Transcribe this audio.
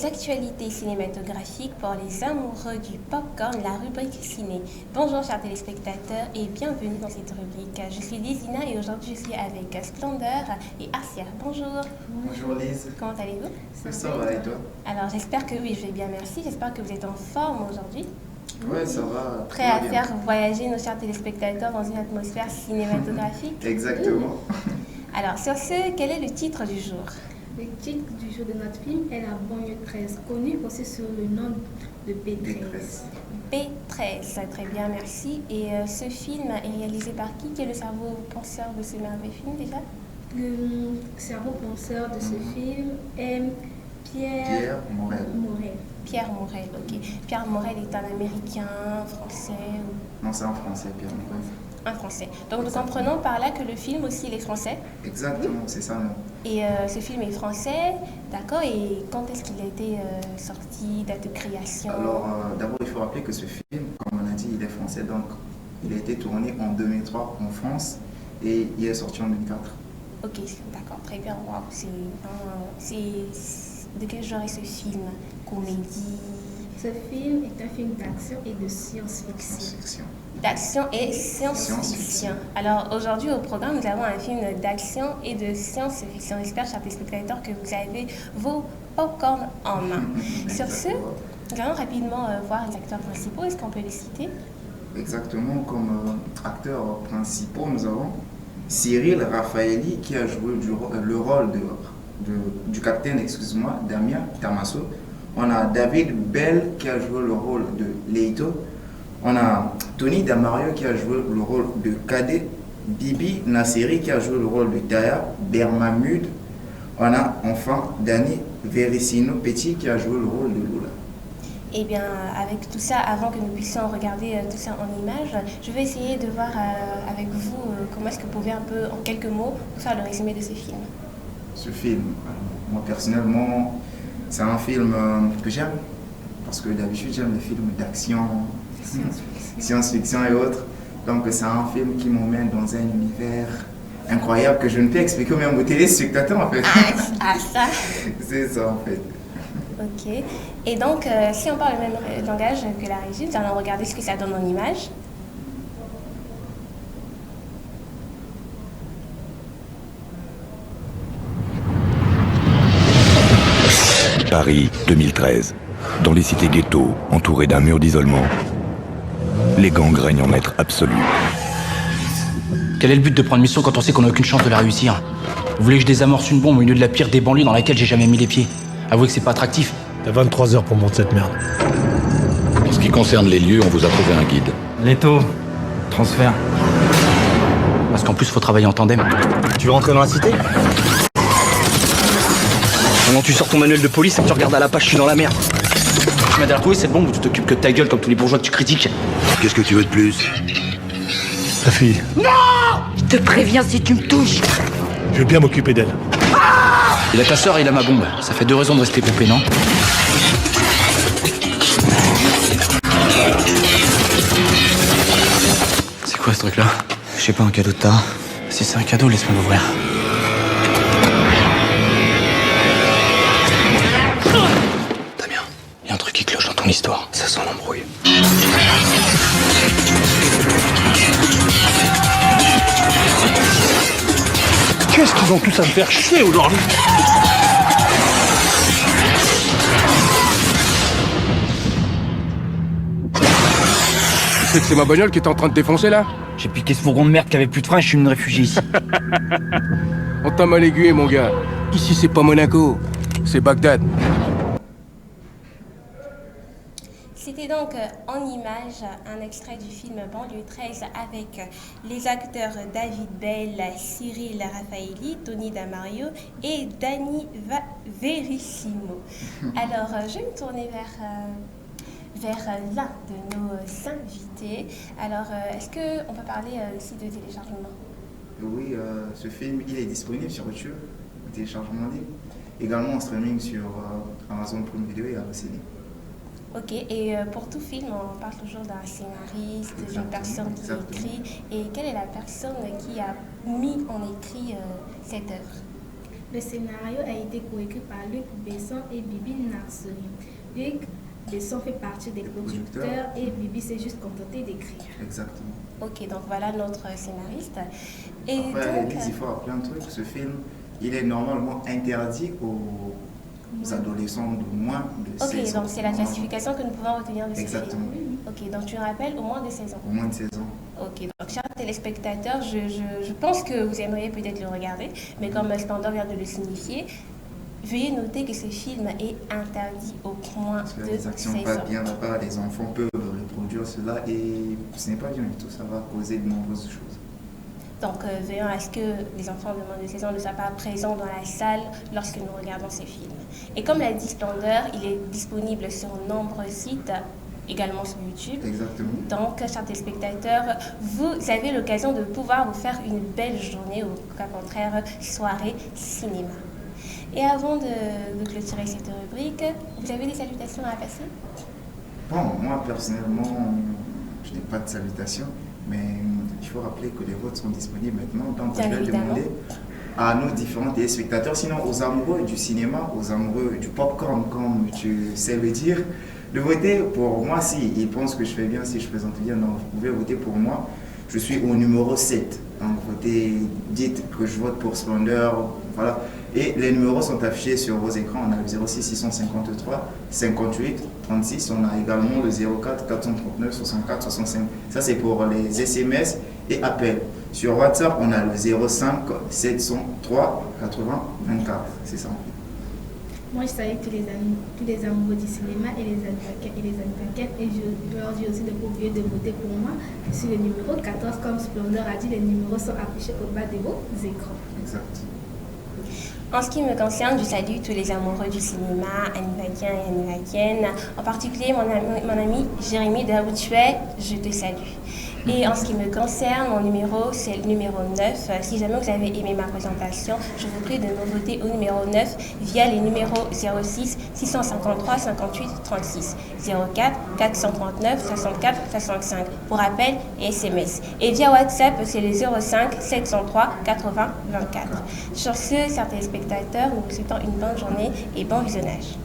les actualités cinématographiques pour les amoureux du popcorn, la rubrique ciné. Bonjour chers téléspectateurs et bienvenue dans cette rubrique. Je suis Lizina et aujourd'hui je suis avec Splendeur et Arcia. Bonjour. Bonjour Lise. Comment allez-vous? Ça va et toi? Alors j'espère que oui, je vais bien, merci. J'espère que vous êtes en forme aujourd'hui. Ouais, ça va. Prêt à faire voyager nos chers téléspectateurs dans une atmosphère cinématographique? Exactement. Alors sur ce, quel est le titre du jour? Le titre du jour de notre film est La banlieue 13, connu aussi sous le nom de B13. B13, très bien, merci. Et ce film est réalisé par qui? Qui est le cerveau penseur de ce merveilleux film déjà? Le cerveau penseur de ce film est Pierre Morel. Pierre Morel, ok. Pierre Morel est un Américain, Français ou... Non, c'est un Français, Pierre Morel. Un Français. Donc nous comprenons par là que le film aussi il est français. Exactement, c'est ça, non? Et ce film est français, d'accord. Et quand est-ce qu'il a été sorti, date de création? Alors, d'abord, il faut rappeler que ce film, comme on a dit, il est français, donc il a été tourné en 2003 en France et il est sorti en 2004. Ok, d'accord, très bien. Wow. C'est de quel genre est ce film? Comédie? Ce film est un film d'action et de science-fiction. D'action et science-fiction. Alors aujourd'hui au programme, nous avons un film d'action et de science-fiction. J'espère, chers téléspectateurs, que vous avez vos popcorn en main. Sur ce, nous allons rapidement voir les acteurs principaux. Est-ce qu'on peut les citer? Exactement, comme acteurs principaux, nous avons Cyril Raffaelli qui a joué le rôle du capitaine, Damien Tamasso. On a David Bell qui a joué le rôle de Leito. On a Tony Damario qui a joué le rôle de Cadet. Bibi Nasseri qui a joué le rôle de Taya Bermamude. On a enfin Danny Vericino Petit qui a joué le rôle de Lula. Eh bien, avec tout ça, avant que nous puissions regarder tout ça en images, je vais essayer de voir avec vous comment est-ce que vous pouvez un peu, en quelques mots, faire le résumé de ce film. Ce film, moi personnellement, c'est un film que j'aime, parce que d'habitude j'aime les films d'action, science-fiction et autres. Donc c'est un film qui m'emmène dans un univers incroyable que je ne peux expliquer même aux téléspectateurs en fait. Ah ça C'est ça en fait. Ok. Et donc, si on parle le même langage que la régie, nous allons regarder ce que ça donne en images. Paris 2013. Dans les cités ghetto, entourées d'un mur d'isolement, les gangs règnent en maître absolu. Quel est le but de prendre mission quand on sait qu'on n'a aucune chance de la réussir? Vous voulez que je désamorce une bombe au milieu de la pire des banlieues dans laquelle j'ai jamais mis les pieds? Avouez que c'est pas attractif. T'as 23 heures pour monter cette merde. En ce qui concerne les lieux, on vous a trouvé un guide. Leto, transfert. Parce qu'en plus, faut travailler en tandem. Tu veux rentrer dans la cité? Pendant tu sors ton manuel de police et que tu regardes à la page, je suis dans la merde. Tu m'as d'ailleurs trouvé cette bombe où tu t'occupes que de ta gueule comme tous les bourgeois que tu critiques. Qu'est-ce que tu veux de plus? Ta fille. Je te préviens si tu me touches. Je veux bien m'occuper d'elle. Il a ta sœur et il a ma bombe. Ça fait 2 raisons de rester poupée, non? C'est quoi ce truc-là? Je sais pas, un cadeau de ta. Si c'est un cadeau, laisse-moi l'ouvrir. Damien, il y a un truc qui cloche dans ton histoire. Ça sent l'embrouille. Qu'est-ce qu'ils ont tous à me faire chier aujourd'hui? C'est ma bagnole qui est en train de défoncer là? J'ai piqué ce fourgon de merde qui avait plus de frein et je suis une réfugiée ici. On t'a mal aiguillé mon gars. Ici c'est pas Monaco, c'est Bagdad. C'était donc en images un extrait du film Banlieue 13 avec les acteurs David Bell, Cyril Raffaelli, Tony Damario et Danny Verissimo. Alors, je vais me tourner vers l'un de nos invités. Alors, est-ce qu'on peut parler ici de téléchargement? Oui, ce film il est disponible sur YouTube, téléchargement libre, également en streaming sur Amazon Prime Video et Allociné. Ok, et pour tout film, on parle toujours d'un scénariste, d'une personne qui écrit. Et quelle est la personne qui a mis en écrit cette œuvre? Le scénario a été coécrit par Luc Besson et Bibi Narseri. Luc Besson fait partie des producteurs et Bibi s'est juste contenté d'écrire. Exactement. Ok, donc voilà notre scénariste. Et Après, donc, il faut rappeler un truc, ce film, il est normalement interdit aux adolescents de moins de 16 ans. ok, donc c'est la Normalement. classification que nous pouvons retenir de ce Exactement. film. Ok, donc tu rappelles au moins de 16 ans. Au moins de 16 ans. Ok, donc chers téléspectateurs, je pense que vous aimeriez peut-être le regarder, mais comme Splendor vient de le signifier, veuillez noter que ce film est interdit au moins Parce que de les actions 16 pas ans. bien là-bas, les enfants peuvent reproduire cela et ce n'est pas bien du tout, ça va causer de nombreuses choses. Donc veillons à ce que les enfants de moins de 16 ans ne soient pas présents dans la salle lorsque nous regardons ces films. Et comme l'a dit Splendor, il est disponible sur nombreux sites, également sur YouTube. Exactement. Donc, chers téléspectateurs, vous avez l'occasion de pouvoir vous faire une belle journée, ou au contraire, soirée cinéma. Et avant de clôturer cette rubrique, vous avez des salutations à passer? Bon, moi personnellement, je n'ai pas de salutation, mais il faut rappeler que les votes sont disponibles maintenant, donc Bien je vais évidemment. demander à nos différents téléspectateurs, sinon aux amoureux du cinéma, aux amoureux du popcorn, comme tu sais le dire, de voter pour moi si ils pensent que je fais bien, si je présente bien. Donc vous pouvez voter pour moi. Je suis au numéro 7. Donc votez, dites que je vote pour Splendor. Voilà. Et les numéros sont affichés sur vos écrans. On a le 06 653 58 36. On a également le 04 439 64 65. Ça c'est pour les SMS et appels. Sur WhatsApp, on a le 05 703 80 24. C'est ça. Moi, je salue tous les amoureux du cinéma et les advocates et je leur dis aussi de pas oublier de voter pour moi sur le numéro 14. Comme Splendor a dit, les numéros sont affichés au bas de vos écrans. Exact. En ce qui me concerne, je salue tous les amoureux du cinéma, anivakiens et anivakiennes, en particulier mon ami Jérémy de là où tu es, je te salue. Et en ce qui me concerne, mon numéro, c'est le numéro 9. Si jamais vous avez aimé ma présentation, je vous prie de me voter au numéro 9 via les numéros 06 653 58 36, 04 439 64 65 pour appel et SMS. Et via WhatsApp, c'est le 05 703 80 24. Sur ce, chers téléspectateurs, nous vous souhaitons une bonne journée et bon visionnage.